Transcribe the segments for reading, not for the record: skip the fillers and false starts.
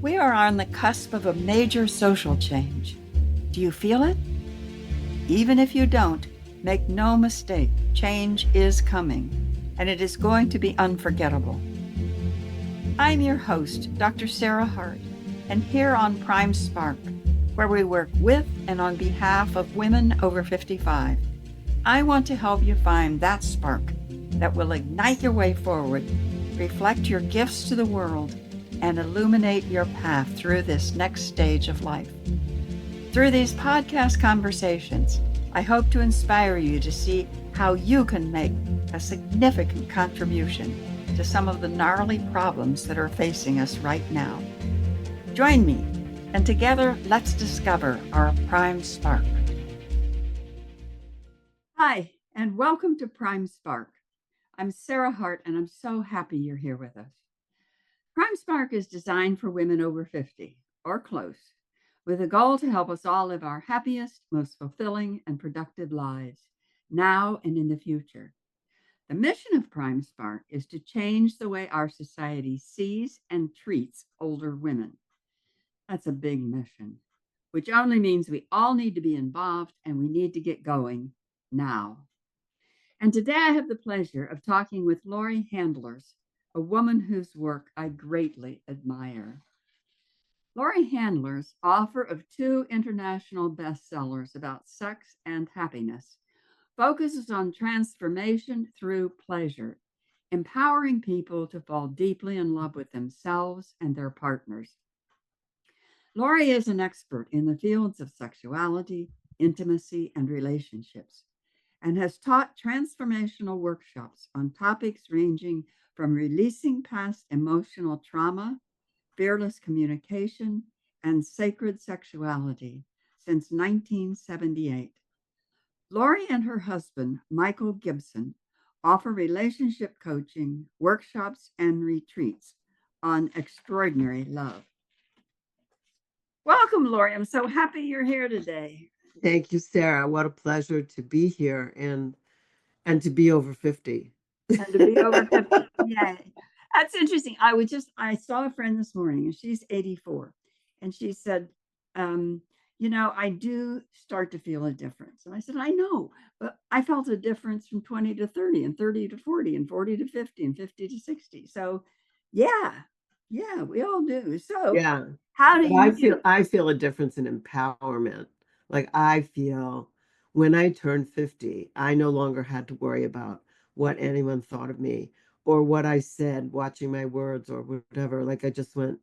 We are on the cusp of a major social change. Do you feel it? Even if you don't, make no mistake, change is coming, and it is going to be unforgettable. I'm your host, Dr. Sarah Hart, and here on Prime Spark, where we work with and on behalf of women over 55, I want to help you find that spark that will ignite your way forward, reflect your gifts to the world, and illuminate your path through this next stage of life. Through these podcast conversations, I hope to inspire you to see how you can make a significant contribution to some of the gnarly problems that are facing us right now. Join me, and together let's discover our Prime Spark. Hi, and welcome to Prime Spark. I'm Sarah Hart, and I'm so happy you're here with us. Prime Spark is designed for women over 50 or close, with a goal to help us all live our happiest, most fulfilling, and productive lives, now and in the future. The mission of Prime Spark is to change the way our society sees and treats older women. That's a big mission, which only means we all need to be involved and we need to get going now. And today I have the pleasure of talking with Laurie Handlers, a woman whose work I greatly admire. Laurie Handlers, author of 2 international bestsellers about sex and happiness, focuses on transformation through pleasure, empowering people to fall deeply in love with themselves and their partners. Laurie is an expert in the fields of sexuality, intimacy, and relationships, and has taught transformational workshops on topics ranging from releasing past emotional trauma, fearless communication, and sacred sexuality since 1978. Laurie and her husband, Michael Gibson, offer relationship coaching, workshops, and retreats on extraordinary love. Welcome, Laurie. I'm so happy you're here today. Thank you, Sarah. What a pleasure to be here and to be over 50. And to be over 50. Yay. That's interesting. I saw a friend this morning and she's 84. And she said, I do start to feel a difference. And I said, I know, but I felt a difference from 20 to 30 and 30 to 40 and 40 to 50 and 50 to 60. So yeah, we all do. So Yeah. how do But you I feel a difference in empowerment. Like I feel when I turned 50, I no longer had to worry about what anyone thought of me or what I said, watching my words or whatever. Like I just went,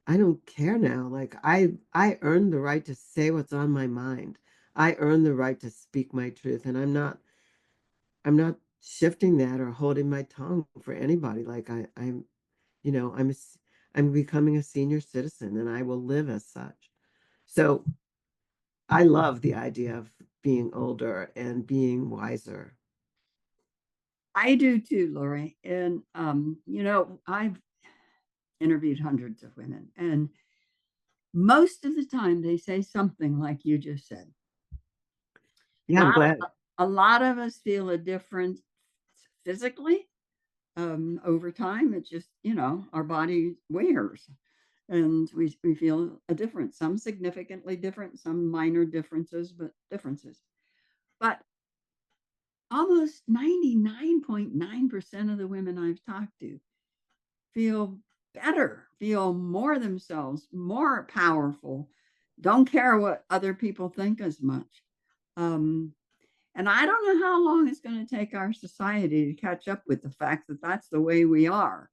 I don't care now. Like I earned the right to say what's on my mind. I earned the right to speak my truth. And I'm not shifting that or holding my tongue for anybody. Like I'm, you know, I'm, a s- I'm becoming a senior citizen and I will live as such. So I love the idea of being older and being wiser. I do too, Lori. And I've interviewed hundreds of women, and most of the time they say something like you just said. Yeah, I'm Not glad. a lot of us feel a difference physically over time. It's just, our body wears and we feel a difference, some significantly different, some minor differences, but differences. But almost 99.9% of the women I've talked to feel better, feel more themselves, more powerful, don't care what other people think as much. Um, and I don't know how long it's going to take our society to catch up with the fact that that's the way we are.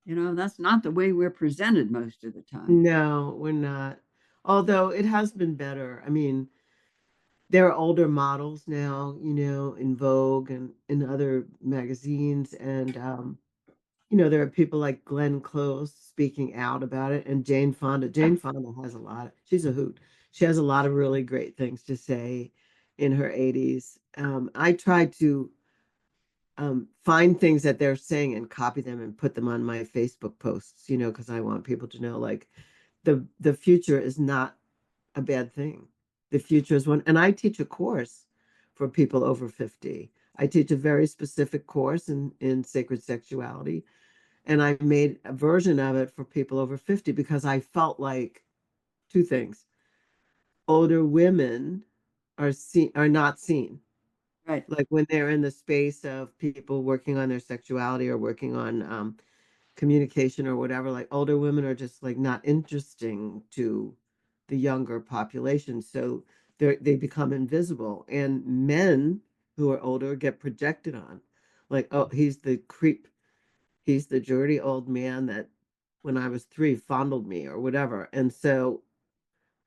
That's not the way we're presented most of the time. No, we're not. Although it has been better. I mean, there are older models now, in Vogue and in other magazines. And, there are people like Glenn Close speaking out about it and Jane Fonda. Jane Fonda has she's a hoot. She has a lot of really great things to say in her 80s. I try to find things that they're saying and copy them and put them on my Facebook posts, because I want people to know like the future is not a bad thing. The future is one, and I teach a course for people over 50. I teach a very specific course in sacred sexuality, And I made a version of it for people over 50 because I felt like two things. Older women are not seen. Right. Like when they're in the space of people working on their sexuality or working on communication or whatever, like older women are just like not interesting to the younger population. So they become invisible. And men who are older get projected on. Like, oh, he's the creep. He's the dirty old man that when I was 3 fondled me or whatever. And so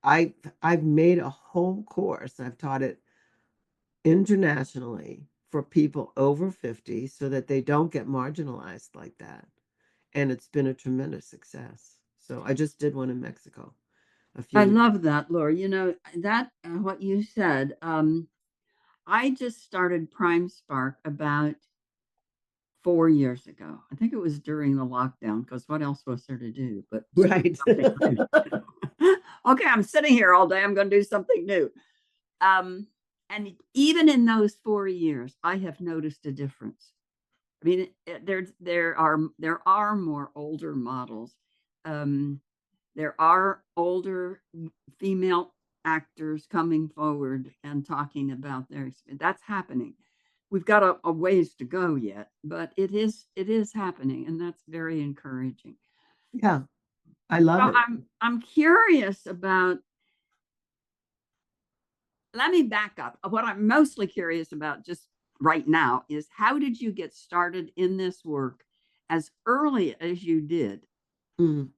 I've made a whole course. I've taught it internationally for people over 50 so that they don't get marginalized like that. And it's been a tremendous success. So I just did one in Mexico a few I weeks. love that, Laura. You know, that what you said. I just started Prime Spark about 4 years ago. I think it was during the lockdown because what else was there to do but start Right. something new? Okay, I'm sitting here all day. I'm going to do something new. Um, and even in those 4 years, I have noticed a difference. I mean, there are more older models. Um, there are older female actors coming forward and talking about their experience. That's happening. We've got a ways to go yet, but it is happening, and that's very encouraging. Yeah, I love So it. I'm curious about. Let me back up. What I'm mostly curious about just right now is how did you get started in this work as early as you did? Mm,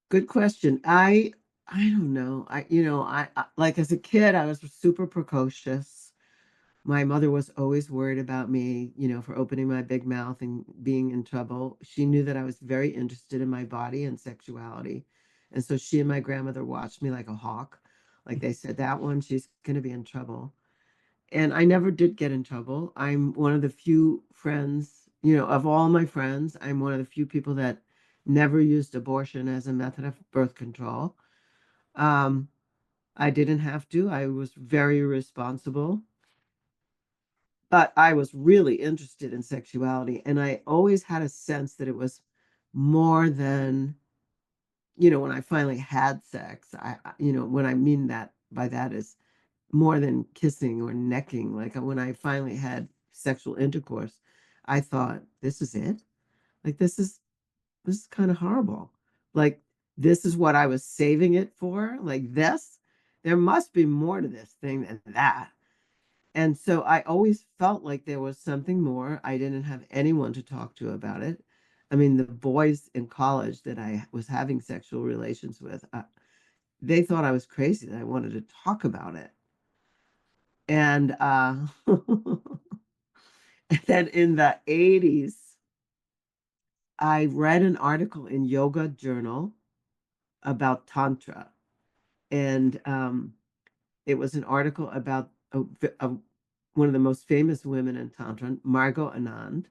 good question. I don't know. I like as a kid I was super precocious. My mother was always worried about me, for opening my big mouth and being in trouble. She knew that I was very interested in my body and sexuality. And so she and my grandmother watched me like a hawk. Like they said, that one, she's going to be in trouble. And I never did get in trouble. I'm one of the few friends, of all my friends, I'm one of the few people that never used abortion as a method of birth control. Um, I didn't have to. I was very responsible. But I was really interested in sexuality, and I always had a sense that it was more than, when I finally had sex. What I mean that by that is more than kissing or necking. Like when I finally had sexual intercourse, I thought, this is it? Like this is kind of horrible. Like this is what I was saving it for? Like this? There must be more to this thing than that. And so I always felt like there was something more. I didn't have anyone to talk to about it. I mean, the boys in college that I was having sexual relations with, they thought I was crazy that I wanted to talk about it. And and then in the 80s, I read an article in Yoga Journal about Tantra. And it was an article about one of the most famous women in Tantra, Margot Anand,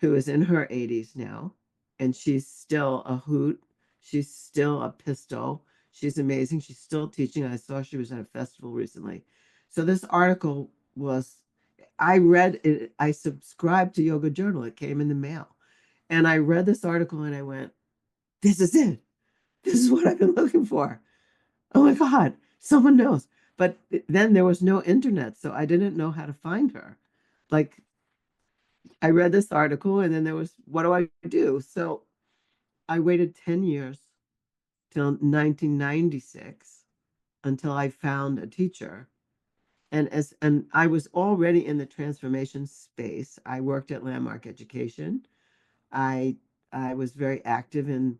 who is in her 80s now, and she's still a hoot. She's still a pistol. She's amazing. She's still teaching. I saw she was at a festival recently. So this article was, I read it, I subscribed to Yoga Journal. It came in the mail. And I read this article and I went, this is it. This is what I've been looking for. Oh my God, someone knows. But then there was no internet, so I didn't know how to find her. Like I read this article and then there was, what do I do? So I waited 10 years till 1996 until I found a teacher. And I was already in the transformation space. I worked at Landmark Education. I I was very active in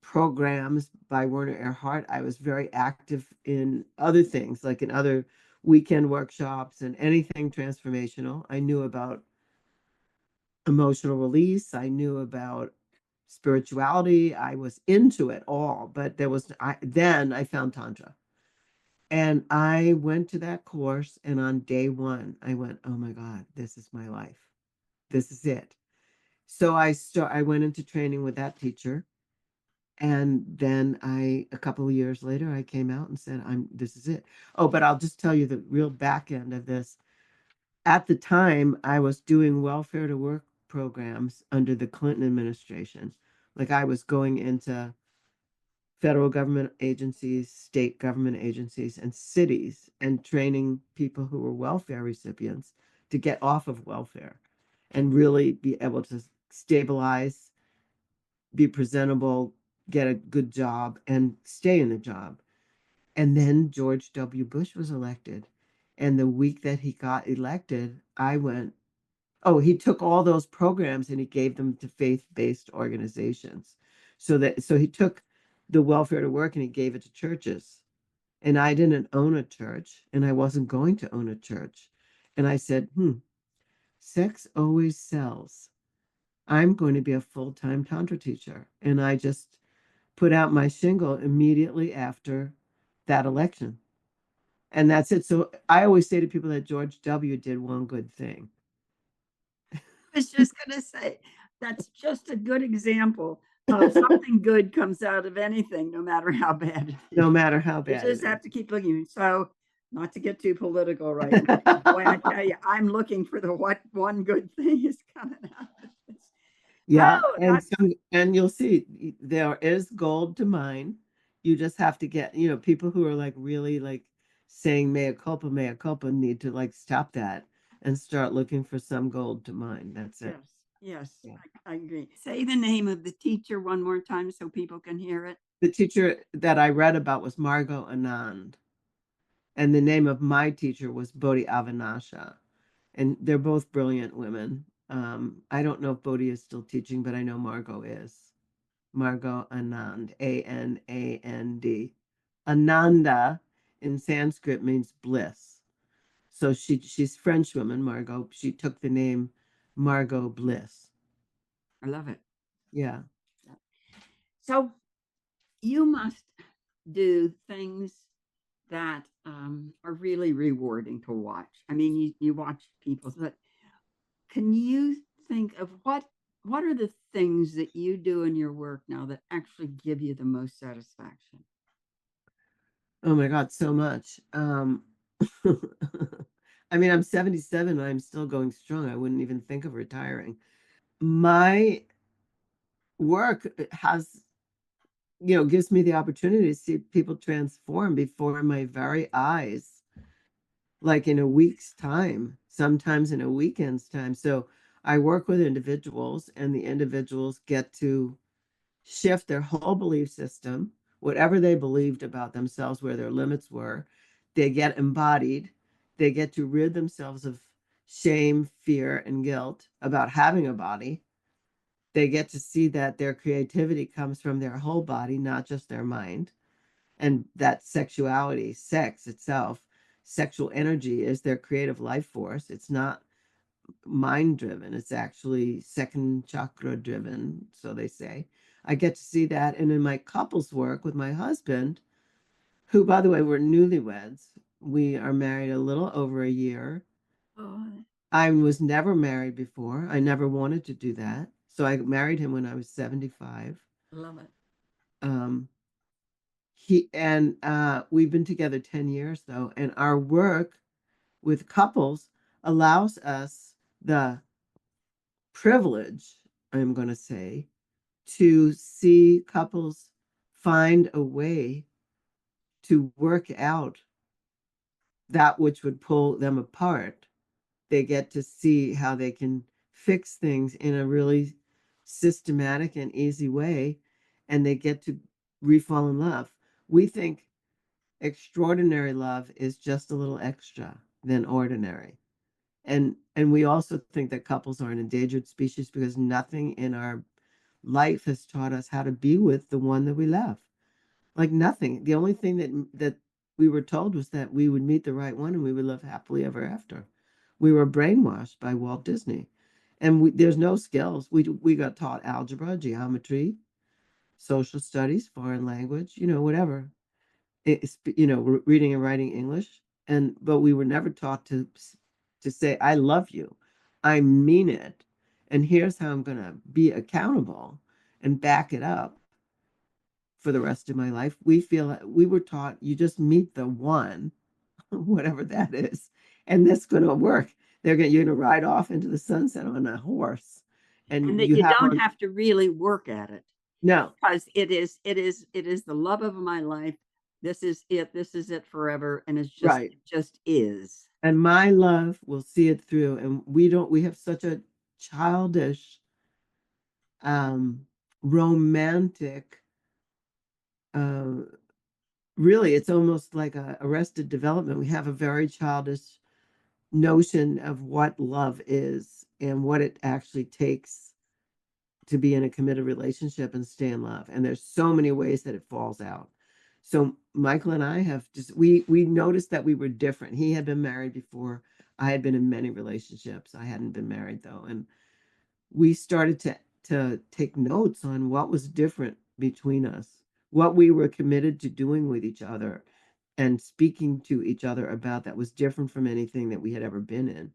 programs by Werner Erhard. I was very active in other things, like in other weekend workshops and anything transformational. I knew about emotional release. I knew about spirituality. I was into it all, but then I found Tantra. And I went to that course, and on day one, I went, "Oh my God, this is my life. This is it." So I went into training with that teacher, and then a couple of years later, I came out and said, this is it." Oh, but I'll just tell you the real back end of this. At the time, I was doing welfare to work programs under the Clinton administration. Like I was going into federal government agencies, state government agencies, and cities and training people who were welfare recipients to get off of welfare and really be able to stabilize, be presentable, get a good job, and stay in the job. And then George W. Bush was elected. And the week that he got elected, I went, oh, he took all those programs and he gave them to faith-based organizations. So he took the welfare to work and he gave it to churches. And I didn't own a church and I wasn't going to own a church. And I said, sex always sells. I'm going to be a full-time Tantra teacher. And I just put out my shingle immediately after that election. And that's it. So I always say to people that George W. did one good thing. I was just going to say, that's just a good example of something good comes out of anything, no matter how bad it is. No matter how You bad it just is. have to keep looking. So, not to get too political right now, boy, I tell you, I'm looking for the what one good thing is coming out of this. Yeah, Oh, and that's some, and you'll see there is gold to mine. You just have to get, people who are like really like saying mea culpa need to like stop that and start looking for some gold to mine. That's it. yes, yes, Yeah. I agree. Say the name of the teacher one more time so people can hear it. The teacher that I read about was Margot Anand, and the name of my teacher was Bodhi Avanasha, and they're both brilliant women. I don't know if Bodhi is still teaching, but I know Margot is. Margot Anand, Anand. Ananda in Sanskrit means bliss. So she's French woman, Margot. She took the name Margot Bliss. I love it. Yeah. So you must do things that are really rewarding to watch. I mean, you watch people, but can you think of what are the things that you do in your work now that actually give you the most satisfaction? Oh my God, so much. I mean, I'm 77 and I'm still going strong. I wouldn't even think of retiring. My work has, gives me the opportunity to see people transform before my very eyes, like in a week's time, sometimes in a weekend's time. So I work with individuals, and the individuals get to shift their whole belief system, whatever they believed about themselves, where their limits were. They get embodied. They get to rid themselves of shame, fear, and guilt about having a body. They get to see that their creativity comes from their whole body, not just their mind, and that sexuality, sex itself, sexual energy is their creative life force. It's not mind driven, it's actually second chakra driven, so they say. I get to see that. And in my couples work with my husband, who, by the way, we're newlyweds, we are married a little over a year. Oh, I was never married before. I never wanted to do that. So I married him when I was 75. I love it. Um, we've been together 10 years though, and our work with couples allows us the privilege, I'm going to say, to see couples find a way to work out that which would pull them apart. They get to see how they can fix things in a really systematic and easy way, and they get to refall in love. We think extraordinary love is just a little extra than ordinary. And we also think that couples are an endangered species because nothing in our life has taught us how to be with the one that we love. Like nothing. The only thing that we were told was that we would meet the right one and we would live happily ever after. We were brainwashed by Walt Disney, and there's no skills. We got taught algebra, geometry, social studies, foreign language, whatever. Reading and writing English, but we were never taught to say I love you, I mean it, and here's how I'm going to be accountable and back it up for the rest of my life. We were taught you just meet the one, whatever that is, and that's going to work. You're going to ride off into the sunset on a horse. and And that you you have don't on have to really work at it, no, because it is the love of my life. This is it forever, and right. it just is. And my love will see it through. And we have such a childish, um, romantic, uh, really, it's almost like a arrested development. We have a very childish notion of what love is and what it actually takes to be in a committed relationship and stay in love. And there's so many ways that it falls out. So Michael and I have just we noticed that we were different. He had been married before. I had been in many relationships. I hadn't been married though. And we started to take notes on what was different between us, what we were committed to doing with each other and speaking to each other about that was different from anything that we had ever been in.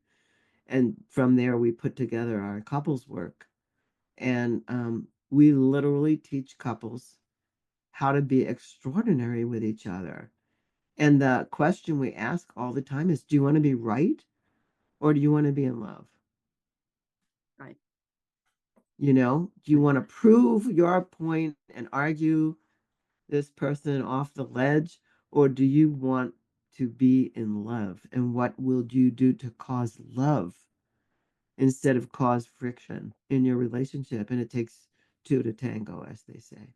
And from there, we put together our couples work. And we literally teach couples how to be extraordinary with each other. And the question we ask all the time is, do you want to be right or do you want to be in love? Right. You know, do you want to prove your point and argue this person off the ledge, or do you want to be in love? And what will you do to cause love instead of cause friction in your relationship? And it takes two to tango, as they say.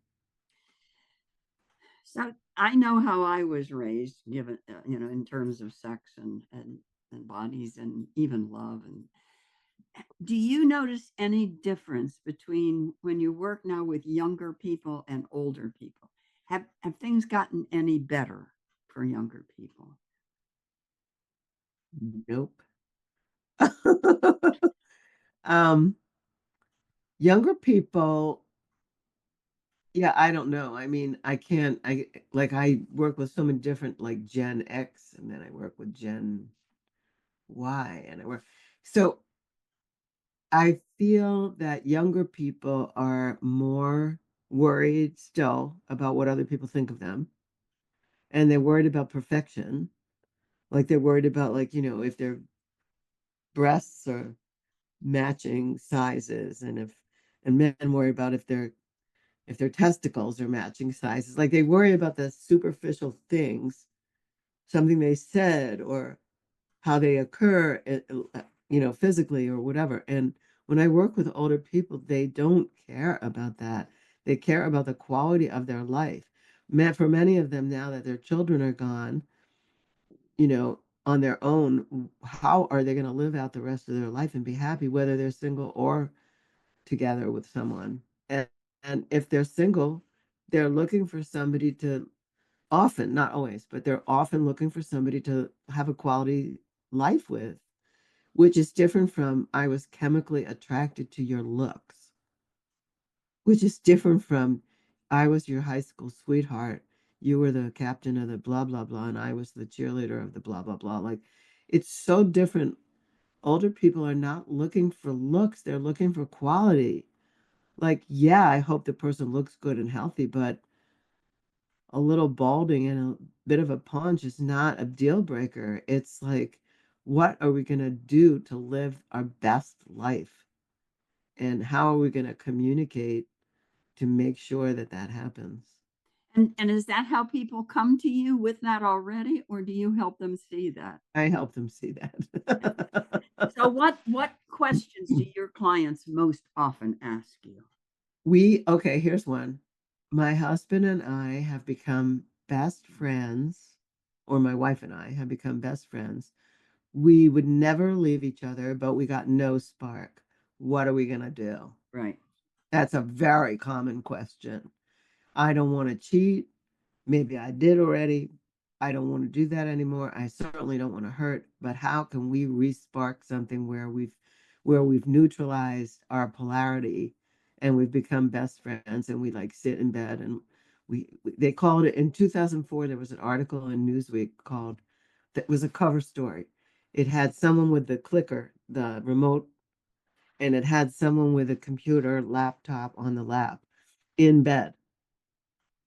So I know how I was raised, given in terms of sex and bodies and even love. And do you notice any difference between when you work now with younger people and older people? Have things gotten any better for younger people? Nope. um, Younger people, yeah, I don't know. I mean, I can't, I work with so many different, like Gen X, and then I work with Gen Y, and so I feel that younger people are more worried still about what other people think of them, and they're worried about perfection. Like they're worried about, like, if their breasts are matching sizes, and men worry about if their testicles are matching sizes. Like they worry about the superficial things, something they said or how they occur, physically or whatever. And when I work with older people, they don't care about that. They care about the quality of their life. For many of them, now that their children are gone, on their own, how are they going to live out the rest of their life and be happy, whether they're single or together with someone? And if they're single, they're looking for somebody to often, not always, but they're often looking for somebody to have a quality life with, which is different from I was chemically attracted to your looks, which is different from I was your high school sweetheart. You were the captain of the blah, blah, blah, and I was the cheerleader of the blah, blah, blah. Like it's so different. Older people are not looking for looks, they're looking for quality. Like, yeah, I hope the person looks good and healthy, but a little balding and a bit of a paunch is not a deal breaker. It's like, what are we going to do to live our best life? And how are we going to communicate to make sure that that happens? And is that how people come to you with that already, or do you help them see that? I help them see that. So what questions do your clients most often ask you? Okay, here's one. My husband and I have become best friends, or my wife and I have become best friends. We would never leave each other, but we got no spark. What are we going to do? Right. That's a very common question. I don't want to cheat. Maybe I did already. I don't want to do that anymore. I certainly don't want to hurt, but how can we re-spark something where we've neutralized our polarity and we've become best friends and we like sit in bed and they called it in 2004 there was an article in Newsweek called that was a cover story. It had someone with the clicker, the remote, and it had someone with a computer laptop on the lap in bed,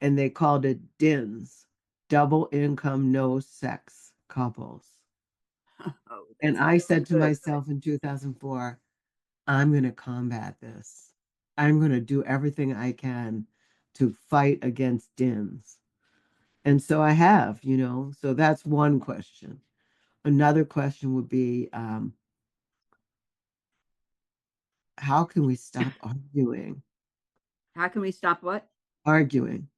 and they called it DINS, double income, no sex couples. Oh, And that's I said to good. myself in 2004, I'm going to combat this. I'm going to do everything I can to fight against DINs. And so I have, so that's one question. Another question would be, how can we stop arguing? How can we stop what? Arguing.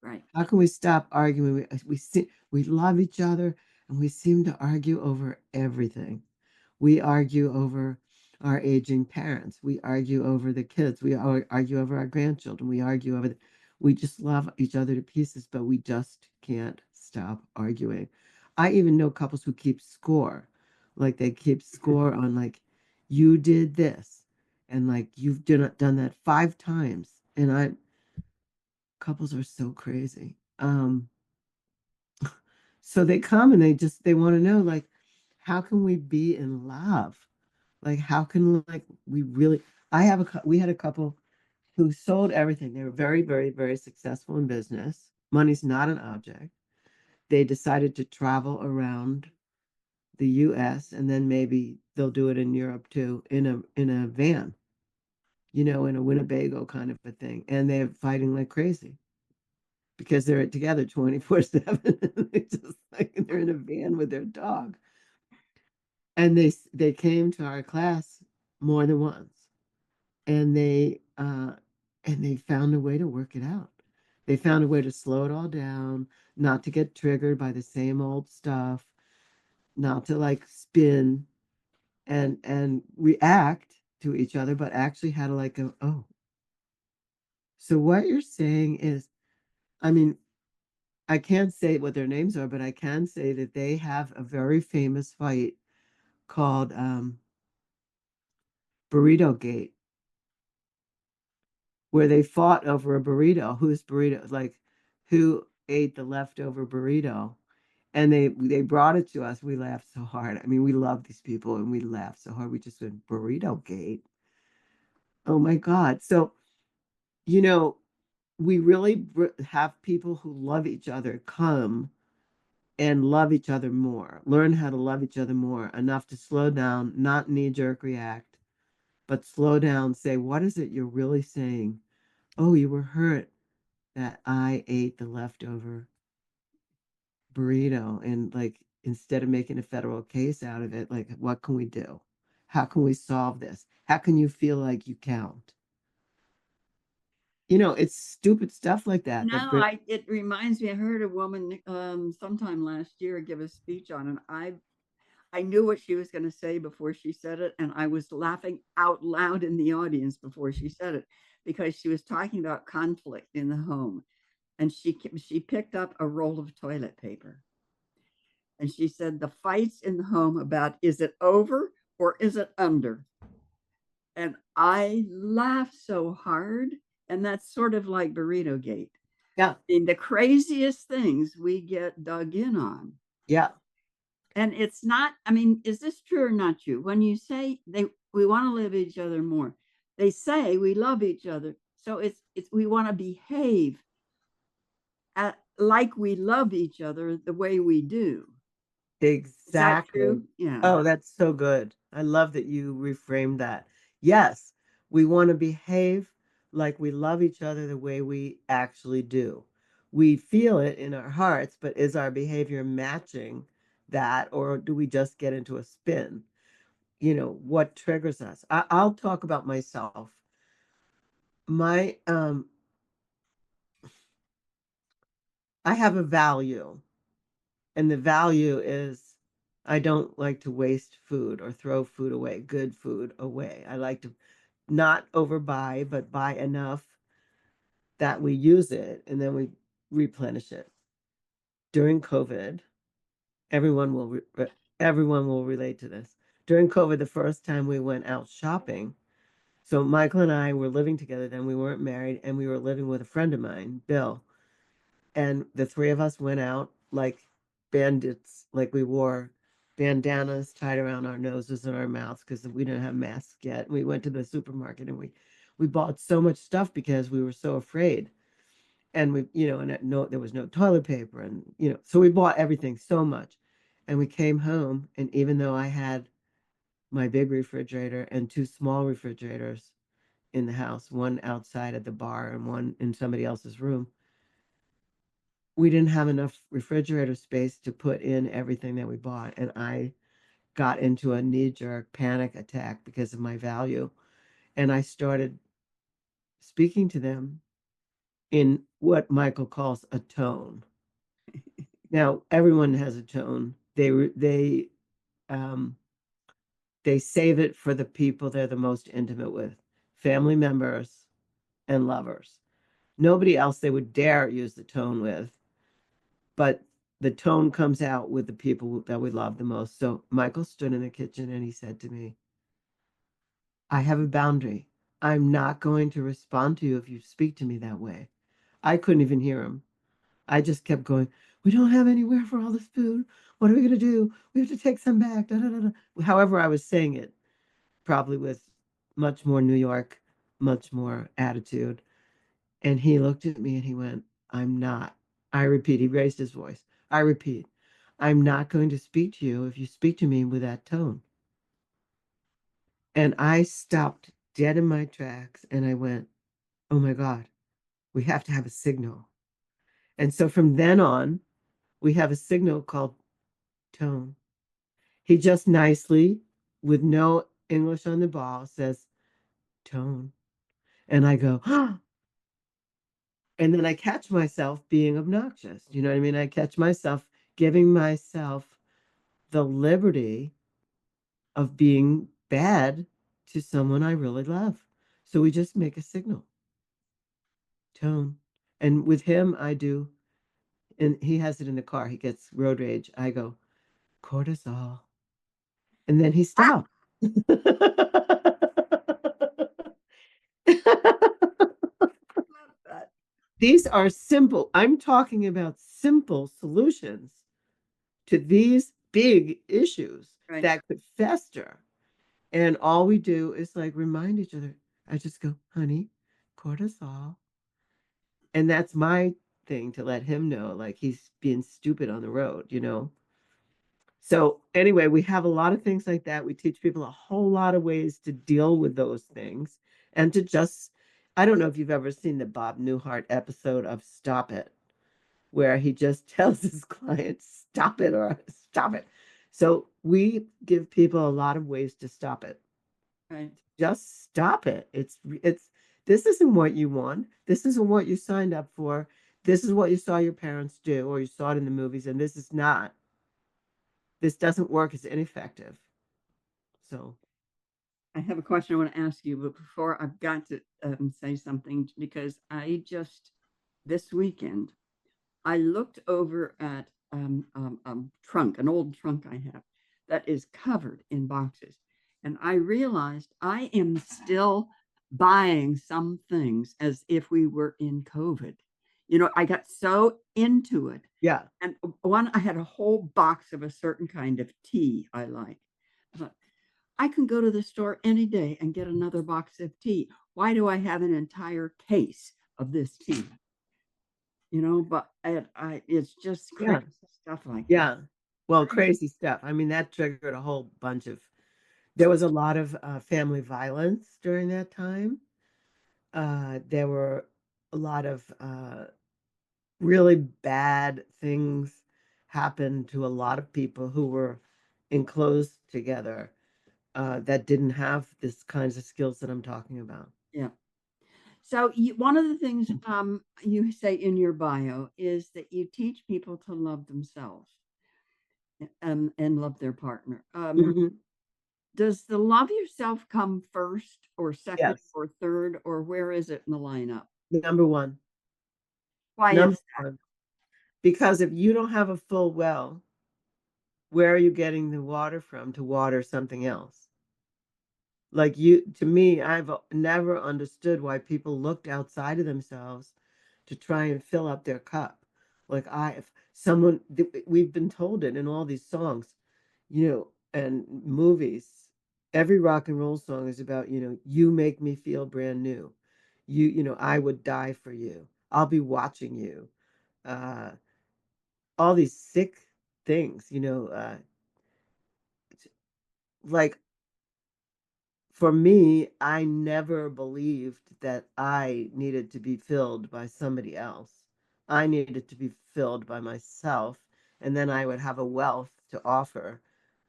Right. How can we stop arguing? We love each other and we seem to argue over everything. We argue over our aging parents. We argue over the kids. We argue over our grandchildren. We just love each other to pieces, but we just can't stop arguing. I even know couples who keep score. Like they keep score on like, you did this and like you've done that 5 times. And couples are so crazy. So they come and they want to know like, how can we be in love? Like, how can like we really? We had a couple who sold everything. They were very, very, very successful in business. Money's not an object. They decided to travel around the U.S. and then maybe they'll do it in Europe too in a van, in a Winnebago kind of a thing. And they're fighting like crazy because they're together 24/7. They just like they're in a van with their dog. And they came to our class more than once. And they found a way to work it out. They found a way to slow it all down, not to get triggered by the same old stuff, not to like spin and react to each other, but actually how to like go, oh. So what you're saying is, I mean, I can't say what their names are, but I can say that they have a very famous fight called Burrito Gate, where they fought over a burrito. Whose burrito? Like, who ate the leftover burrito? And they brought it to us. We laughed so hard. I mean, we love these people, and we laughed so hard. We just went Burrito Gate. Oh my God! So you know, we really have people who love each other come and love each other more, learn how to love each other more, enough to slow down, not knee jerk react, but slow down, say, what is it you're really saying? Oh, you were hurt that I ate the leftover burrito. And like, instead of making a federal case out of it, like, what can we do? How can we solve this? How can you feel like you count? It's stupid stuff like that that No, it reminds me. I heard a woman sometime last year give a speech on it. I knew what she was going to say before she said it, and I was laughing out loud in the audience before she said it because she was talking about conflict in the home, and she picked up a roll of toilet paper, and she said the fights in the home about is it over or is it under, and I laughed so hard, and that's sort of like Burrito Gate. yeah, I mean, the craziest things we get dug in on. yeah, And it's not, I mean, is this true or not true? When you say we want to live each other more, they say we love each other. So it's we want to behave like we love each other the way we do. Is that exactly. true? Yeah. Oh, that's so good. I love that you reframed that. Yes, we want to behave like we love each other the way we actually do. We feel it in our hearts, but is our behavior matching that, or do we just get into a spin? What triggers us? I'll talk about myself. My I have a value, and the value is I don't like to waste food or throw food away, good food away. I like to not overbuy, but buy enough that we use it and then we replenish it. During COVID, everyone will everyone will relate to this. During COVID, the first time we went out shopping, so Michael and I were living together then, we weren't married, and we were living with a friend of mine, Bill. And the three of us went out like bandits, like we wore bandanas tied around our noses and our mouths because we didn't have masks yet. We went to the supermarket and we bought so much stuff because we were so afraid. And there was no toilet paper, and so we bought everything so much. And we came home, and even though I had my big refrigerator and two small refrigerators in the house, one outside at the bar and one in somebody else's room. We didn't have enough refrigerator space to put in everything that we bought. And I got into a knee jerk panic attack because of my value. And I started speaking to them in what Michael calls a tone. Now, everyone has a tone. Um, they save it for the people they're the most intimate with, family members and lovers. Nobody else they would dare use the tone with, but the tone comes out with the people that we love the most. So Michael stood in the kitchen and he said to me, I have a boundary. I'm not going to respond to you if you speak to me that way. I couldn't even hear him. I just kept going, we don't have anywhere for all this food. What are we going to do? We have to take some back. Da, da, da, da. However, I was saying it, probably with much more New York, much more attitude. And he looked at me and he went, I'm not. I repeat, he raised his voice. I repeat, I'm not going to speak to you if you speak to me with that tone. And I stopped dead in my tracks and I went, oh my God, we have to have a signal. And so from then on, we have a signal called tone. He just nicely, with no English on the ball, says tone. And I go, oh, and then I catch myself being obnoxious. You know what I mean? I catch myself giving myself the liberty of being bad to someone I really love. So we just make a signal, tone. And with him, I do, and he has it in the car. He gets road rage. I go, cortisol. And then he stopped. Love that. These are simple. I'm talking about simple solutions to these big issues Right. that could fester. And all we do is like remind each other. I just go, honey, cortisol. And that's my thing to let him know, like he's being stupid on the road, you know? So, anyway, we have a lot of things like that. We teach people a whole lot of ways to deal with those things and to just, I don't know if you've ever seen the Bob Newhart episode of Stop It, where he just tells his clients, stop it or stop it. So we give people a lot of ways to stop it. Right. Just stop it. This isn't what you want. This isn't what you signed up for. This is what you saw your parents do or you saw it in the movies, and this is not. This doesn't work. It's ineffective. So, I have a question I want to ask you, but before I've got to say something because I just this weekend I looked over at trunk, an old trunk I have that is covered in boxes, and I realized I am still buying some things as if we were in COVID. You know, I got so into it, yeah. and one I had a whole box of a certain kind of tea I like. I thought, I can go to the store any day and get another box of tea. Why do I have an entire case of this tea? You know, but it's just Yeah. crazy stuff like that. Yeah. Well, Crazy. crazy stuff. I mean, that triggered a whole bunch of, there was a lot of family violence during that time. There were a lot of really bad things happened to a lot of people who were enclosed together that didn't have this kinds of skills that I'm talking about. Yeah. So one of the things you say in your bio is that you teach people to love themselves and love their partner. Mhm. Does the love yourself come first or second Yes. or third, or where is it in the lineup? Number one. Why Number is one. Because if you don't have a full well, where are you getting the water from to water something else? Like you, to me, I've never understood why people looked outside of themselves to try and fill up their cup. Like if someone, we've been told it in all these songs, you know, and movies. Every rock and roll song is about, you know, you make me feel brand new. You know, I would die for you. I'll be watching you. Uh, all these sick things, you know, like for me, I never believed that I needed to be filled by somebody else. I needed to be filled by myself, and then I would have a wealth to offer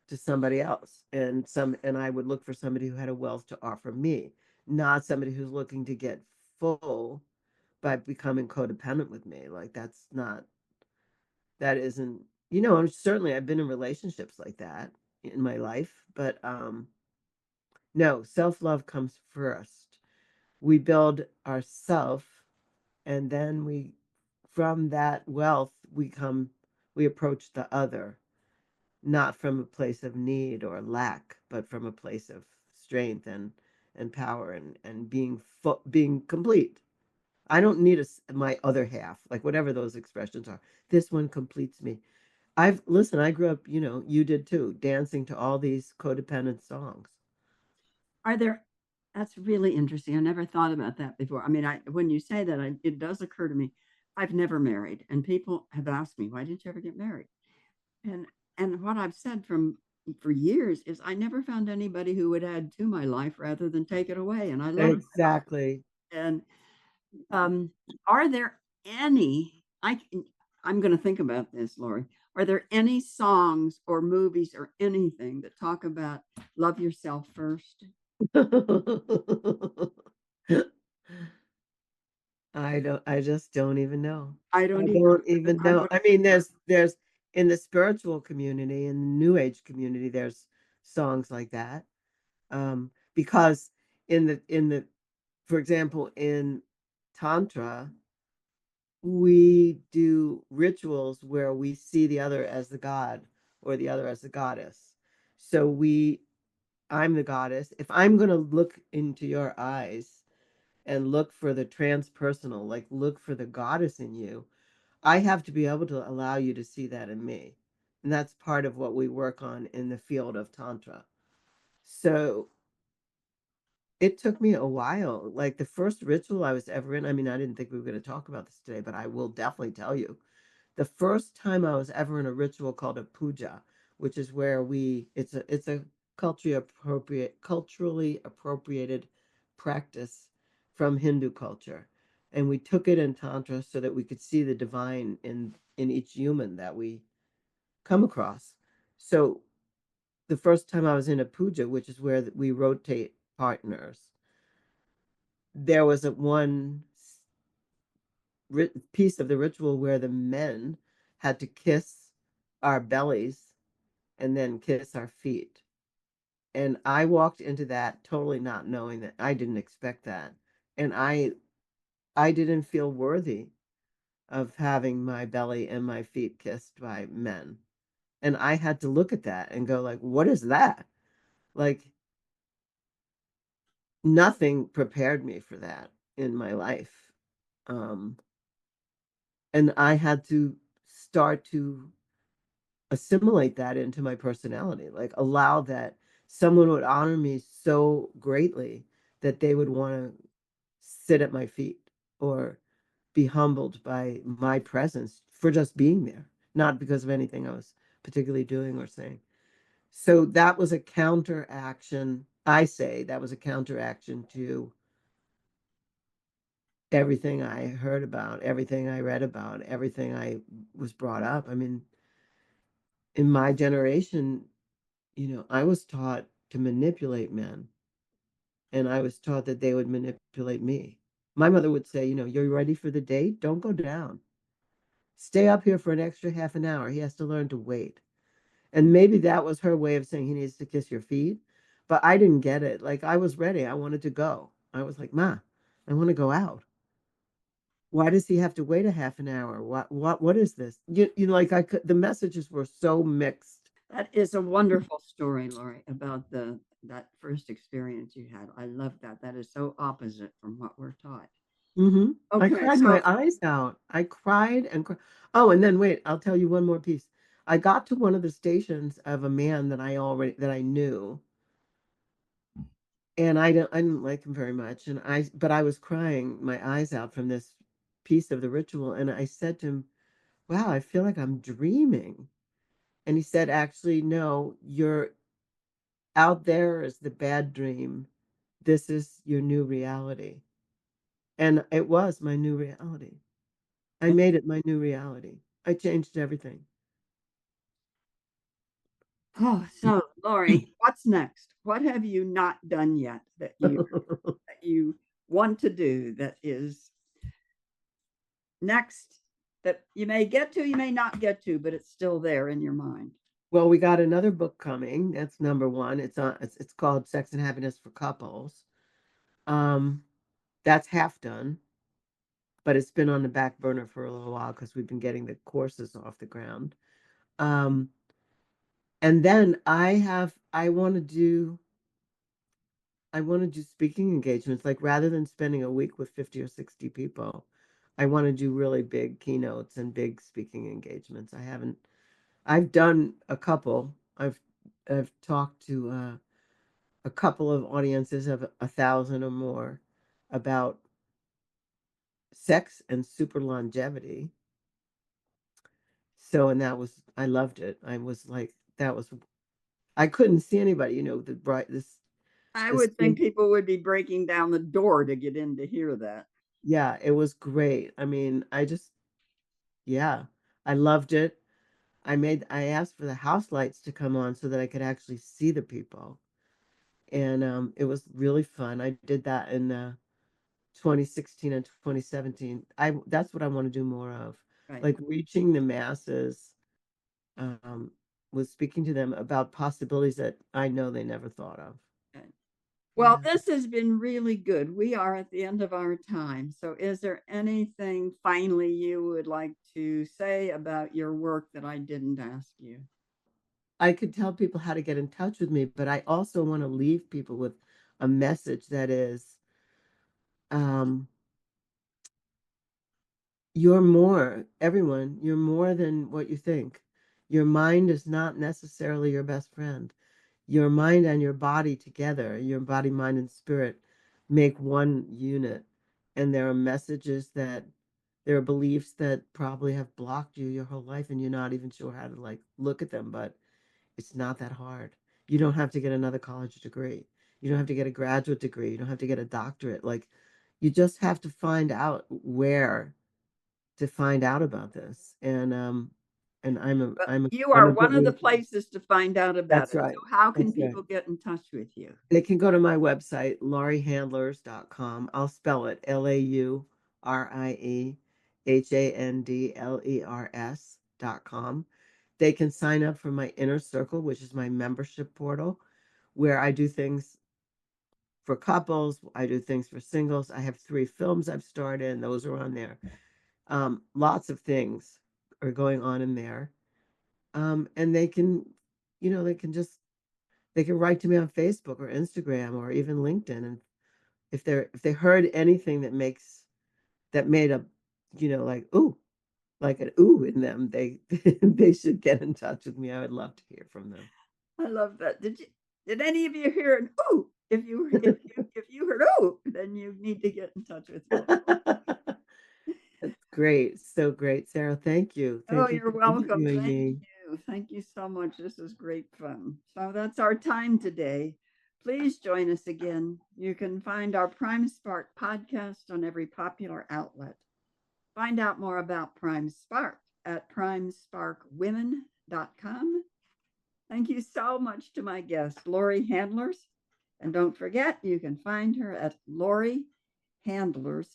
to somebody else. And I would look for somebody who had a wealth to offer me, not somebody who's looking to get full by becoming codependent with me. Like that's not that isn't, and certainly I've been in relationships like that in my life, but no, self-love comes first. We build ourself, and then from that wealth, we approach the other, not from a place of need or lack, but from a place of strength and power and being complete. I don't need my other half, like whatever those expressions are. This one completes me. Listen, I grew up, you did too, dancing to all these codependent songs. Are there That's really interesting. I never thought about that before. I mean, when you say that, it does occur to me. I've never married, and people have asked me, "Why didn't you ever get married?" And what I've said for years is I never found anybody who would add to my life rather than take it away, and I love Exactly. it. And um, are there any? I'm going to think about this, Laurie. Are there any songs or movies or anything that talk about love yourself first? I just don't even know. I I don't either. don't even I'm know. going I to mean, look there's in the spiritual community, in the New Age community, there's songs like that. Because in the for example, in Tantra, we do rituals where we see the other as the god or the other as the goddess. So I'm the goddess. If I'm going to look into your eyes and look for the transpersonal, like look for the goddess in you, I have to be able to allow you to see that in me. And that's part of what we work on in the field of Tantra. So it took me a while. Like the first ritual I was ever in, I mean, I didn't think we were going to talk about this today, but I will definitely tell you. The first time I was ever in a ritual called a puja, which is where it's a culturally appropriated practice from Hindu culture. And we took it in Tantra so that we could see the divine in each human that we come across. So the first time I was in a puja, which is where we rotate partners, there was one piece of the ritual where the men had to kiss our bellies and then kiss our feet. And I walked into that totally not knowing that. I didn't expect that. And I didn't feel worthy of having my belly and my feet kissed by men. And I had to look at that and go like, what is that? Like nothing prepared me for that in my life. Um, and I had to start to assimilate that into my personality, like allow that someone would honor me so greatly that they would want to sit at my feet or be humbled by my presence for just being there, not because of anything I was particularly doing or saying. So that was a counteraction. I say that was a counteraction to everything I heard about, everything I read about, everything I was brought up. I mean, in my generation, I was taught to manipulate men, and I was taught that they would manipulate me. My mother would say, you're ready for the date? Don't go down. Stay up here for an extra half an hour. He has to learn to wait. And maybe that was her way of saying he needs to kiss your feet. But I didn't get it. Like I was ready. I wanted to go. I was like, Ma, I want to go out. Why does he have to wait a half an hour? What is this? Like the messages were so mixed. That is a wonderful story, Laurie, about the that first experience you had. I love that. That is so opposite from what we're taught. I Okay, cried my so eyes out. I cried and cried. Oh, and then wait, I'll tell you one more piece. I got to one of the stations of a man that I knew, and I didn't like him very much, but I was crying my eyes out from this piece of the ritual, and I said to him, "Wow, I feel like I'm dreaming." And he said, "Actually, no, you're out there is the bad dream, this is your new reality. And it was my new reality. I made it my new reality. I changed everything. Oh, so Laurie, what's next? What have you not done yet that you want to do that is next that you may get to, you may not get to, but it's still there in your mind? Well, we got another book coming. That's number one. It's called Sex and Happiness for Couples. Um, that's half done, but it's been on the back burner for a little while because we've been getting the courses off the ground. Um, and then I want to do speaking engagements. Like rather than spending a week with 50 or 60 people, I want to do really big keynotes and big speaking engagements. I've done a couple. I've talked to a couple of audiences of 1,000 or more about sex and super longevity. So, and I loved it. I was like, I couldn't see anybody, I this would think big, people would be breaking down the door to get in to hear that. yeah, it was great. I mean, yeah, I loved it. I asked for the house lights to come on so that I could actually see the people. And it was really fun. I did that in 2016 and 2017. That's what I want to do more of, Right. like reaching the masses, um, with speaking to them about possibilities that I know they never thought of. Right. Well, Yeah. this has been really good. We are at the end of our time. So, is there anything finally you would like to say about your work that I didn't ask you? I could tell people how to get in touch with me, but I also want to leave people with a message that is, um, you're more than what you think. Your mind is not necessarily your best friend. Your mind and your body together, your body, mind, and spirit make one unit. And there are beliefs that probably have blocked you your whole life and you're not even sure how to like look at them, but it's not that hard. You don't have to get another college degree. You don't have to get a graduate degree. You don't have to get a doctorate. Like you just have to find out where to find out about this. And But you I'm are a one of the believer. places to find out about That's it. right. So, how can That's right. people get in touch with you? They can go to my website, lauriehandlers.com. I'll spell it LaurieHandlers.com. They can sign up for my Inner Circle, which is my membership portal, where I do things for couples, I do things for singles. I have 3 films I've starred in, those are on there. Lots of things are going on in there. And they can write to me on Facebook or Instagram or even LinkedIn. And if they heard anything that made a, like, ooh, like an ooh in them, they should get in touch with me. I would love to hear from them. I love that. Did any of you hear an ooh? If you heard ooh, then you need to get in touch with Laura. That's great. So great, Sarah. Thank you. Oh, Thank you you're for welcome. interviewing Thank me. you. Thank you so much. This is great fun. So that's our time today. Please join us again. You can find our Prime Spark podcast on every popular outlet. Find out more about Prime Spark at primesparkwomen.com. Thank you so much to my guest, Laurie Handlers. And don't forget, you can find her at Laurie Handlers,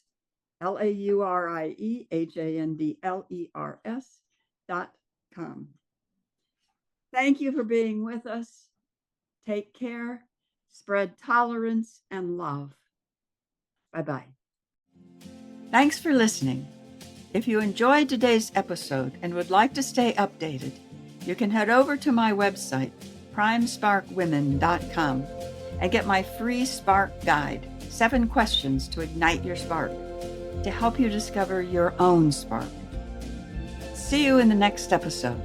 LaurieHandlers.com. Thank you for being with us. Take care, spread tolerance and love. Bye bye. Thanks for listening. If you enjoyed today's episode and would like to stay updated, you can head over to my website, primesparkwomen.com, and get my free Spark Guide, 7 questions to ignite your spark, to help you discover your own spark. See you in the next episode.